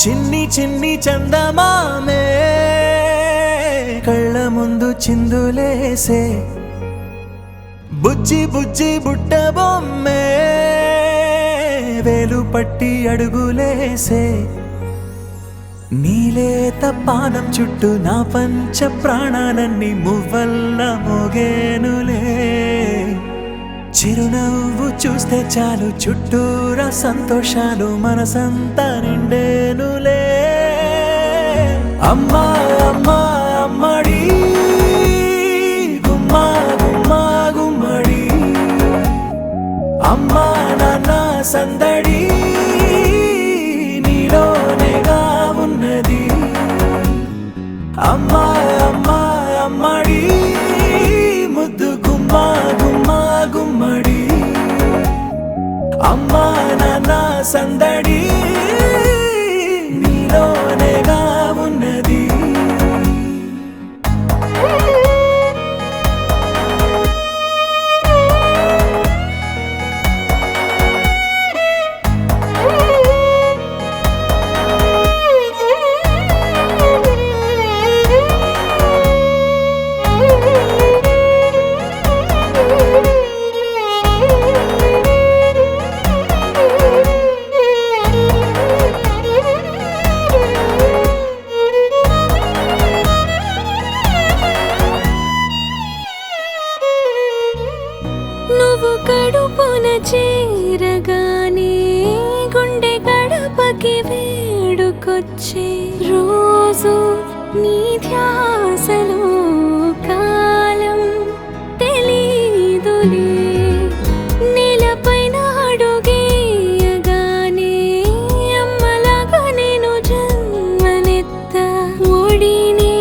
చిన్ని చిన్ని చందమామే కళ్ళ ముందు చిందులేసే బుజ్జి బుజ్జి బుట్ట బొమ్మే వేలు పట్టి అడుగులేసే నీలేత పానం చుట్టూ నా పంచ ప్రాణాలన్నీ మువ్వల్ల మోగేనులే చిరునవ్వు చూస్తే చాలు చుట్టూరా సంతోషాలు మనసంతా నిండేనులే అమ్మా అమ్మా అమ్మడి గుమ్మా గుమ్మా గుమ్మడి అమ్మా నాన్న సందడి నీలోనేగా ఉన్నది అమ్మా అమ్మా అమ్మడి ముద్దు గుమ్మా గుమ్మా గుమ్మడి అమ్మా నాన్న సందడి నీలోనేగా ఉన్నది నువ్వు కడుపున చేరగానే గుండె గడపకి వేడుకొచ్చే రోజు నీ ధ్యాసలో కాలం తెలీదులే నేలపైన అడుగేయగానే అమ్మలాగా నేను జన్మనెత్త ఒడిని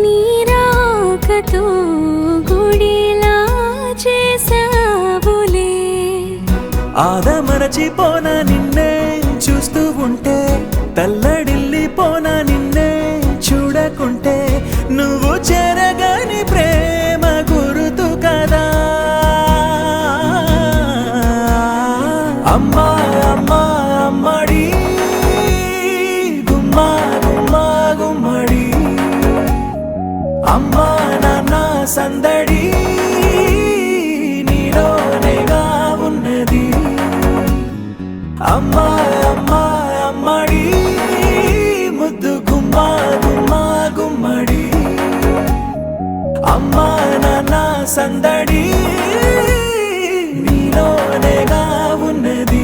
నీ రాకతో గుడిలా చేసావులే ఆదమరచిపోనా నిన్నే చూస్తూ ఉంటే తల్లడిల్లిపోనా నిన్నే చూడకుంటే నువ్వు చెరగని ప్రేమ గురుతు కదా అమ్మా అమ్మా అమ్మడి గుమ్మా గుమ్మా గుమ్మడి అమ్మా నాన్న సందడి నీలోనేగా ఉన్నది అమ్మా అమ్మా అమ్మడి ముద్దు గుమ్మా గుమ్మా గుమ్మడి అమ్మా నాన్న సందడి నీలోనేగా ఉన్నది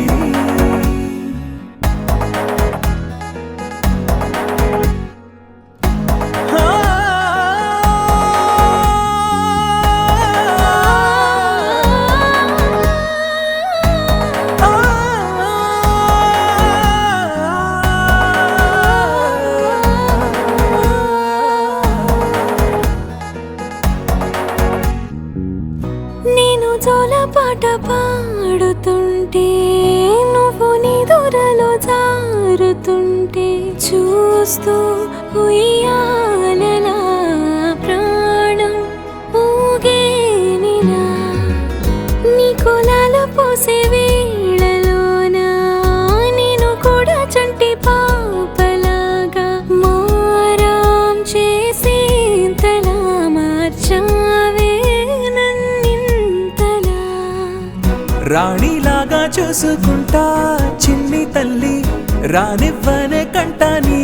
నేను జోలపాట పాడుతుంటే నువ్వు నీ దూరలో జారుతుంటే చూస్తూ ఉయ్యాలలా ప్రాణం ఊగేనినా నీ కులాల పోసే వేళలోనా నేను కూడా చంటి పాపలాగా మారాం చేసేంతలా మార్చావే రాణిలాగా చూసుకుంటా చిన్ని తల్లి రానివ్వనే కంట నీ